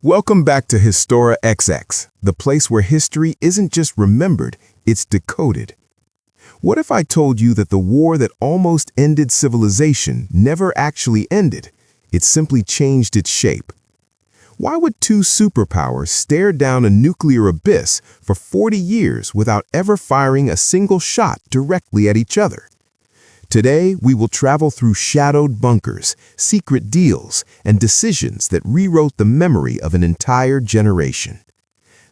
Welcome back to historaXX, the place where history isn't just remembered, it's decoded. What if I told you that the war that almost ended civilization never actually ended? It simply changed its shape. Why would two superpowers stare down a nuclear abyss for 40 years without ever firing a single shot directly at each other? Today, we will travel through shadowed bunkers, secret deals, and decisions that rewrote the memory of an entire generation.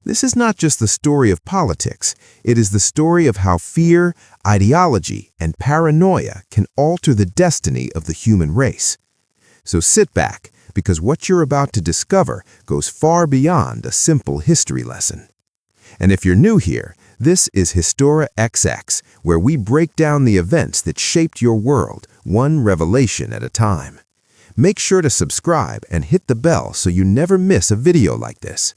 This is not just the story of politics, it is the story of how fear, ideology, and paranoia can alter the destiny of the human race. So sit back, because what you're about to discover goes far beyond a simple history lesson. And if you're new here, this is historaXX, where we break down the events that shaped your world, one revelation at a time. Make sure to subscribe and hit the bell so you never miss a video like this.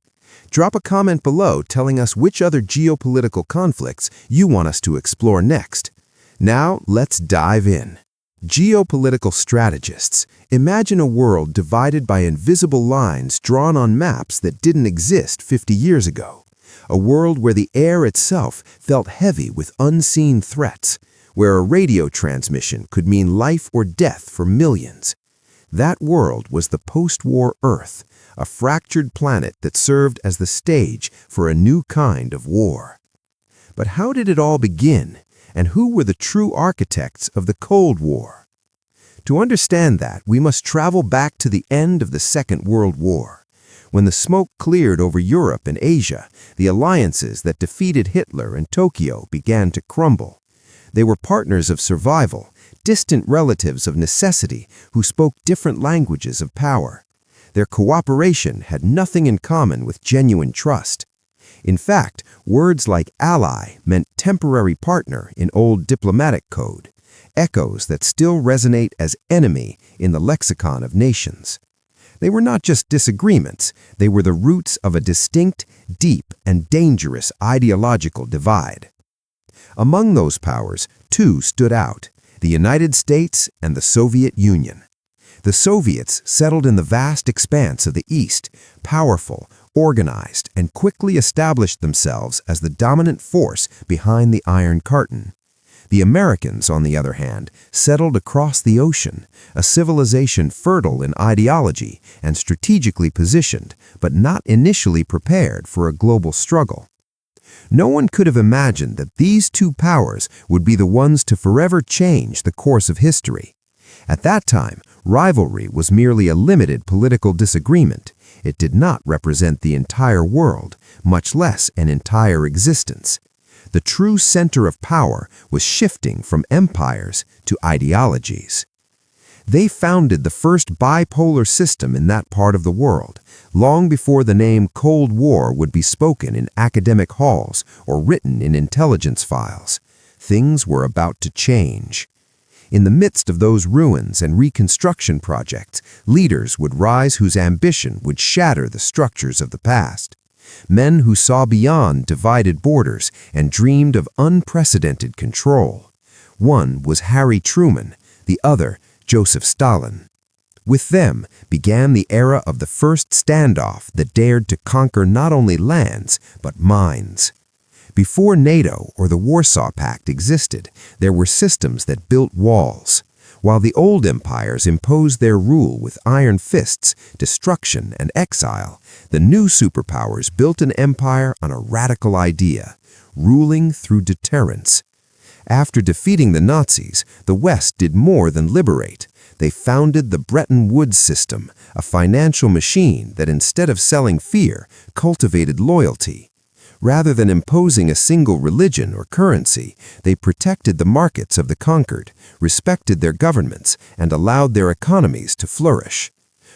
Drop a comment below telling us which other geopolitical conflicts you want us to explore next. Now, let's dive in. Geopolitical strategists, imagine a world divided by invisible lines drawn on maps that didn't exist 50 years ago. A world where the air itself felt heavy with unseen threats, where a radio transmission could mean life or death for millions. That world was the post-war Earth, a fractured planet that served as the stage for a new kind of war. But how did it all begin, and who were the true architects of the Cold War? To understand that, we must travel back to the end of the Second World War. When the smoke cleared over Europe and Asia, the alliances that defeated Hitler and Tokyo began to crumble. They were partners of survival, distant relatives of necessity who spoke different languages of power. Their cooperation had nothing in common with genuine trust. In fact, words like ally meant temporary partner in old diplomatic code, echoes that still resonate as enemy in the lexicon of nations. They were not just disagreements, they were the roots of a distinct, deep, and dangerous ideological divide. Among those powers, two stood out: the United States and the Soviet Union. The Soviets settled in the vast expanse of the East, powerful, organized, and quickly established themselves as the dominant force behind the Iron Curtain. The Americans, on the other hand, settled across the ocean, a civilization fertile in ideology and strategically positioned, but not initially prepared for a global struggle. No one could have imagined that these two powers would be the ones to forever change the course of history. At that time, rivalry was merely a limited political disagreement. It did not represent the entire world, much less an entire existence. The true center of power was shifting from empires to ideologies. They founded the first bipolar system in that part of the world, long before the name Cold War would be spoken in academic halls or written in intelligence files. Things were about to change. In the midst of those ruins and reconstruction projects, leaders would rise whose ambition would shatter the structures of the past. Men who saw beyond divided borders and dreamed of unprecedented control. One was Harry Truman, the other Joseph Stalin. With them began the era of the first standoff that dared to conquer not only lands, but minds. Before NATO or the Warsaw Pact existed, there were systems that built walls. While the old empires imposed their rule with iron fists, destruction, and exile, the new superpowers built an empire on a radical idea: ruling through deterrence. After defeating the Nazis, the West did more than liberate. They founded the Bretton Woods system, a financial machine that instead of selling fear, cultivated loyalty. Rather than imposing a single religion or currency, they protected the markets of the conquered, respected their governments, and allowed their economies to flourish.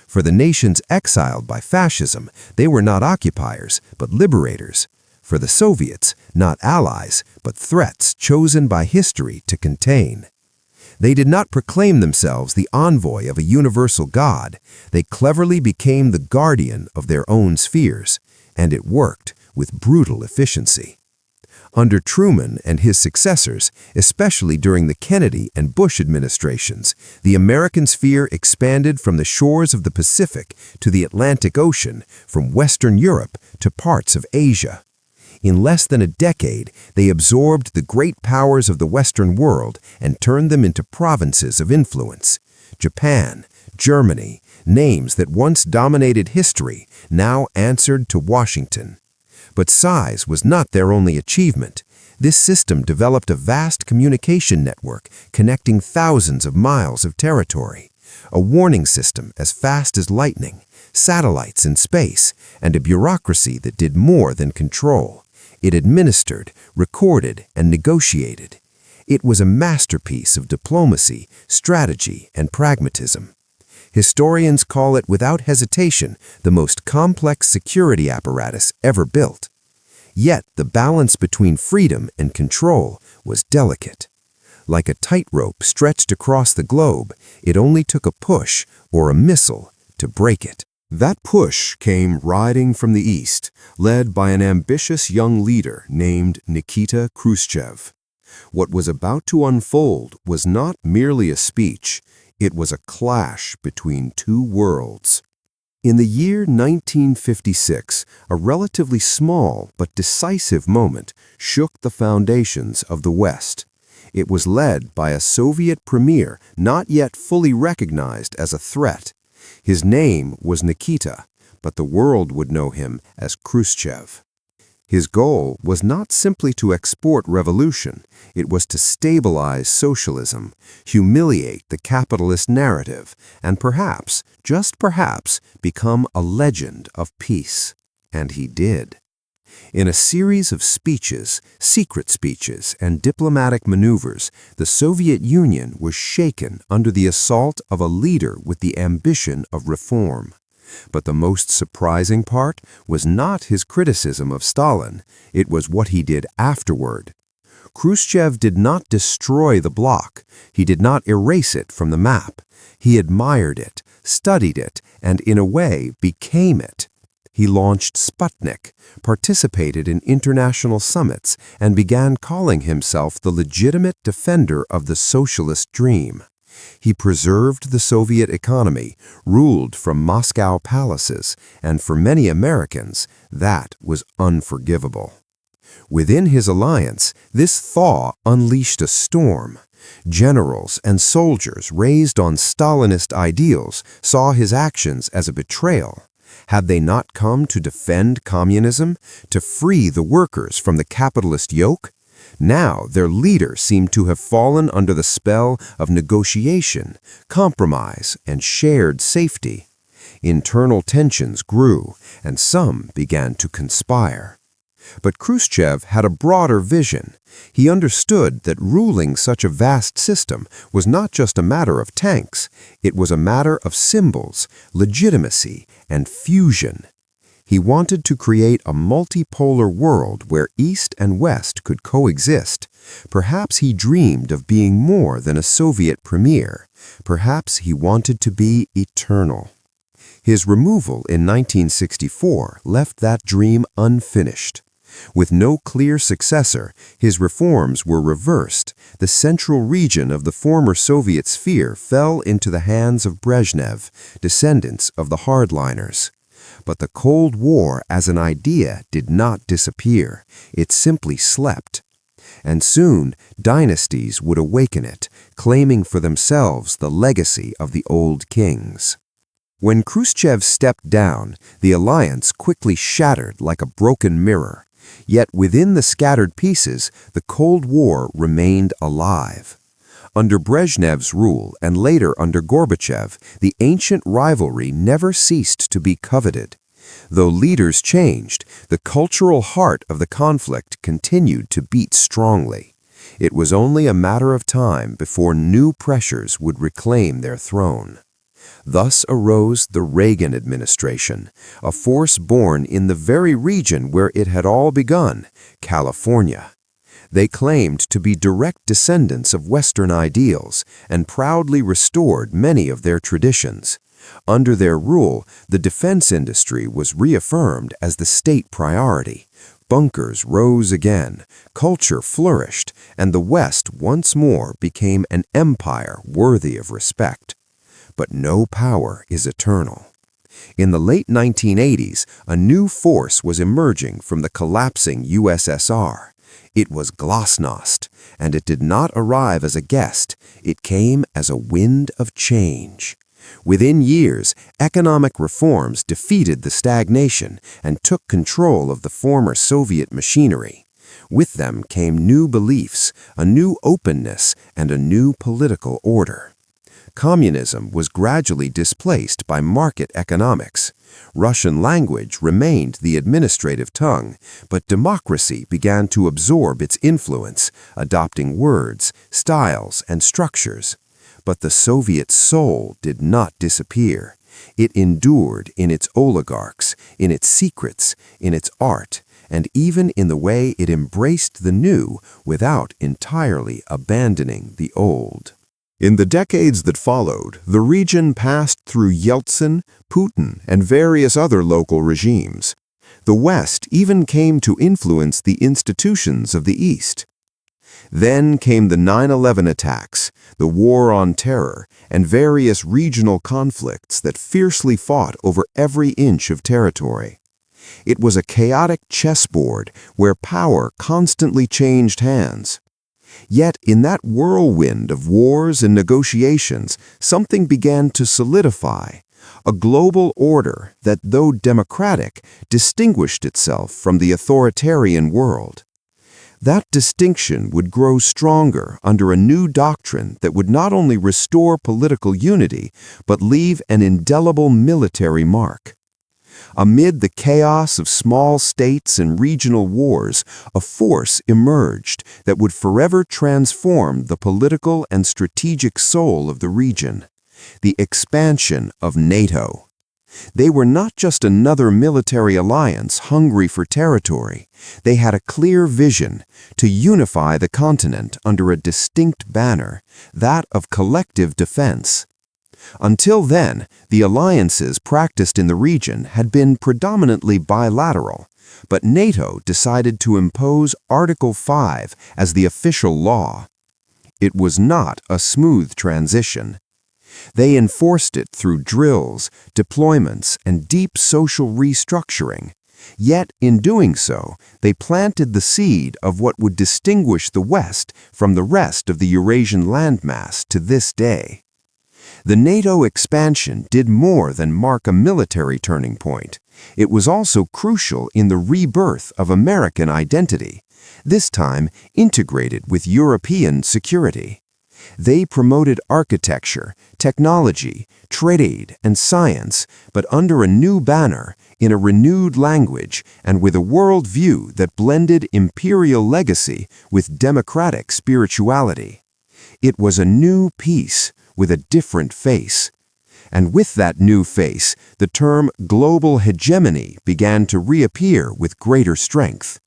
For the nations exiled by fascism, they were not occupiers, but liberators. For the Soviets, not allies, but threats chosen by history to contain. They did not proclaim themselves the envoy of a universal God. They cleverly became the guardian of their own spheres, and it worked with brutal efficiency. Under Truman and his successors, especially during the Kennedy and Bush administrations, the American sphere expanded from the shores of the Pacific to the Atlantic Ocean, from Western Europe to parts of Asia. In less than a decade, they absorbed the great powers of the Western world and turned them into provinces of influence. Japan, Germany, names that once dominated history, now answered to Washington. But size was not their only achievement. This system developed a vast communication network connecting thousands of miles of territory, a warning system as fast as lightning, satellites in space, and a bureaucracy that did more than control. It administered, recorded, and negotiated. It was a masterpiece of diplomacy, strategy, and pragmatism. Historians call it without hesitation the most complex security apparatus ever built. Yet the balance between freedom and control was delicate. Like a tightrope stretched across the globe, it only took a push or a missile to break it. That push came riding from the east, led by an ambitious young leader named Nikita Khrushchev. What was about to unfold was not merely a speech. It was a clash between two worlds. In the year 1956, a relatively small but decisive moment shook the foundations of the West. It was led by a Soviet premier not yet fully recognized as a threat. His name was Nikita, but the world would know him as Khrushchev. His goal was not simply to export revolution, it was to stabilize socialism, humiliate the capitalist narrative, and perhaps, just perhaps, become a legend of peace. And he did. In a series of speeches, secret speeches, and diplomatic maneuvers, the Soviet Union was shaken under the assault of a leader with the ambition of reform. But the most surprising part was not his criticism of Stalin, it was what he did afterward. Khrushchev did not destroy the bloc, he did not erase it from the map. He admired it, studied it, and in a way became it. He launched Sputnik, participated in international summits, and began calling himself the legitimate defender of the socialist dream. He preserved the Soviet economy, ruled from Moscow palaces, and for many Americans, that was unforgivable. Within his alliance, this thaw unleashed a storm. Generals and soldiers raised on Stalinist ideals saw his actions as a betrayal. Had they not come to defend communism, to free the workers from the capitalist yoke? Now their leader seemed to have fallen under the spell of negotiation, compromise, and shared safety. Internal tensions grew, and some began to conspire. But Khrushchev had a broader vision. He understood that ruling such a vast system was not just a matter of tanks, it was a matter of symbols, legitimacy, and fusion. He wanted to create a multipolar world where East and West could coexist. Perhaps he dreamed of being more than a Soviet premier. Perhaps he wanted to be eternal. His removal in 1964 left that dream unfinished. With no clear successor, his reforms were reversed. The central region of the former Soviet sphere fell into the hands of Brezhnev, descendants of the hardliners. But the Cold War as an idea did not disappear. It simply slept. And soon, dynasties would awaken it, claiming for themselves the legacy of the old kings. When Khrushchev stepped down, the alliance quickly shattered like a broken mirror. Yet within the scattered pieces, the Cold War remained alive. Under Brezhnev's rule and later under Gorbachev, the ancient rivalry never ceased to be coveted. Though leaders changed, the cultural heart of the conflict continued to beat strongly. It was only a matter of time before new pressures would reclaim their throne. Thus arose the Reagan administration, a force born in the very region where it had all begun, California. They claimed to be direct descendants of Western ideals and proudly restored many of their traditions. Under their rule, the defense industry was reaffirmed as the state priority. Bunkers rose again, culture flourished, and the West once more became an empire worthy of respect. But no power is eternal. In the late 1980s, a new force was emerging from the collapsing USSR. It was glasnost, and it did not arrive as a guest. It came as a wind of change. Within years, economic reforms defeated the stagnation and took control of the former Soviet machinery. With them came new beliefs, a new openness, and a new political order. Communism was gradually displaced by market economics. Russian language remained the administrative tongue, but democracy began to absorb its influence, adopting words, styles, and structures. But the Soviet soul did not disappear. It endured in its oligarchs, in its secrets, in its art, and even in the way it embraced the new without entirely abandoning the old. In the decades that followed, the region passed through Yeltsin, Putin, and various other local regimes. The West even came to influence the institutions of the East. Then came the 9/11 attacks, the War on Terror, and various regional conflicts that fiercely fought over every inch of territory. It was a chaotic chessboard where power constantly changed hands. Yet in that whirlwind of wars and negotiations, something began to solidify, a global order that, though democratic, distinguished itself from the authoritarian world. That distinction would grow stronger under a new doctrine that would not only restore political unity, but leave an indelible military mark. Amid the chaos of small states and regional wars, a force emerged that would forever transform the political and strategic soul of the region: the expansion of NATO. They were not just another military alliance hungry for territory. They had a clear vision to unify the continent under a distinct banner, that of collective defense. Until then, the alliances practiced in the region had been predominantly bilateral, but NATO decided to impose Article 5 as the official law. It was not a smooth transition. They enforced it through drills, deployments, and deep social restructuring. Yet, in doing so, they planted the seed of what would distinguish the West from the rest of the Eurasian landmass to this day. The NATO expansion did more than mark a military turning point. It was also crucial in the rebirth of American identity, this time integrated with European security. They promoted architecture, technology, trade, and science, but under a new banner, in a renewed language, and with a worldview that blended imperial legacy with democratic spirituality. It was a new peace with a different face. And with that new face, the term global hegemony began to reappear with greater strength.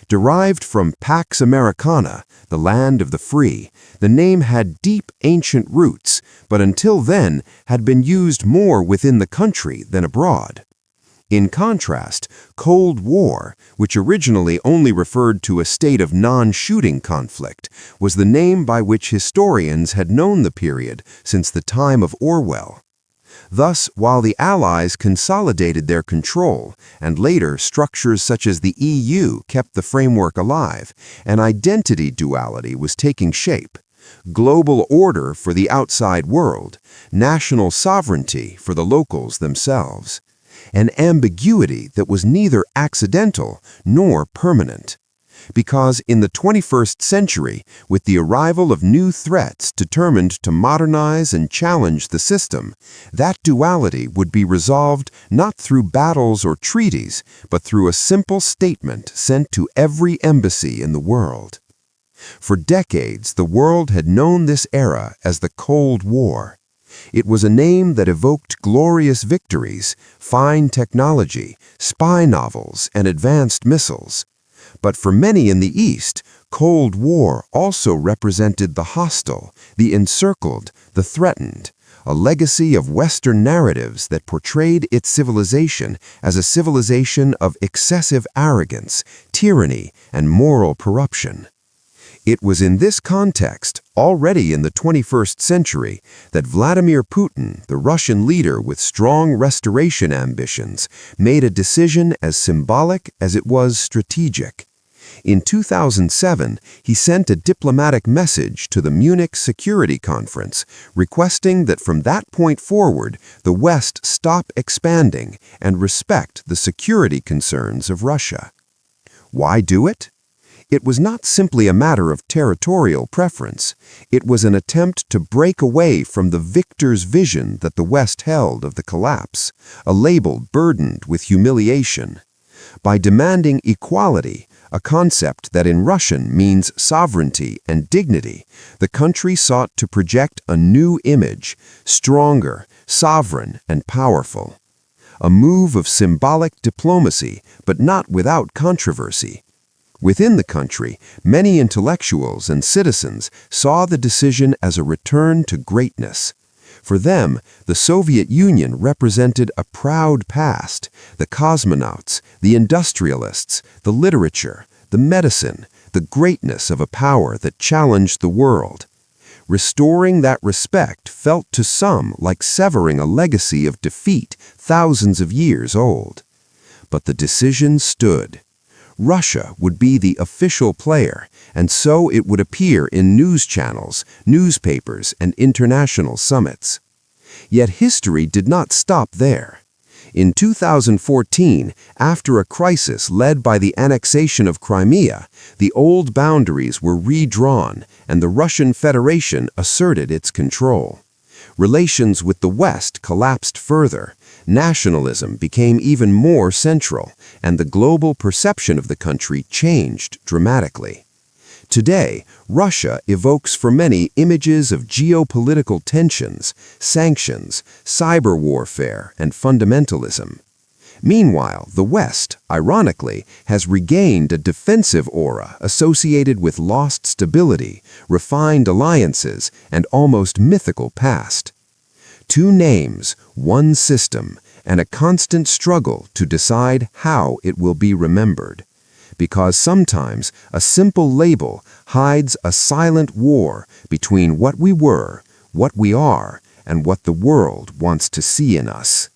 Derived from Pax Americana, the land of the free, the name had deep ancient roots, but until then had been used more within the country than abroad. In contrast, Cold War, which originally only referred to a state of non-shooting conflict, was the name by which historians had known the period since the time of Orwell. Thus, while the Allies consolidated their control, and later structures such as the EU kept the framework alive, an identity duality was taking shape: global order for the outside world, national sovereignty for the locals themselves. An ambiguity that was neither accidental nor permanent. Because in the 21st century, with the arrival of new threats determined to modernize and challenge the system, that duality would be resolved not through battles or treaties, but through a simple statement sent to every embassy in the world. For decades, the world had known this era as the Cold War. It was a name that evoked glorious victories, fine technology, spy novels, and advanced missiles. But for many in the East, Cold War also represented the hostile, the encircled, the threatened, a legacy of Western narratives that portrayed its civilization as a civilization of excessive arrogance, tyranny, and moral corruption. It was in this context, already in the 21st century, that Vladimir Putin, the Russian leader with strong restoration ambitions, made a decision as symbolic as it was strategic. In 2007, he sent a diplomatic message to the Munich Security Conference, requesting that from that point forward, the West stop expanding and respect the security concerns of Russia. Why do it? It was not simply a matter of territorial preference. It was an attempt to break away from the victor's vision that the West held of the collapse, a label burdened with humiliation. By demanding equality, a concept that in Russian means sovereignty and dignity, the country sought to project a new image, stronger, sovereign, and powerful. A move of symbolic diplomacy, but not without controversy. Within the country, many intellectuals and citizens saw the decision as a return to greatness. For them, the Soviet Union represented a proud past: the cosmonauts, the industrialists, the literature, the medicine, the greatness of a power that challenged the world. Restoring that respect felt to some like severing a legacy of defeat thousands of years old. But the decision stood. Russia would be the official player, and so it would appear in news channels, newspapers, and international summits. Yet history did not stop there. In 2014, after a crisis led by the annexation of Crimea, the old boundaries were redrawn, and the Russian Federation asserted its control. Relations with the West collapsed further. Nationalism became even more central, and the global perception of the country changed dramatically. Today, Russia evokes for many images of geopolitical tensions, sanctions, cyber warfare, and fundamentalism. Meanwhile, the West, ironically, has regained a defensive aura associated with lost stability, refined alliances, and almost mythical past. Two names, one system, and a constant struggle to decide how it will be remembered. Because sometimes a simple label hides a silent war between what we were, what we are, and what the world wants to see in us.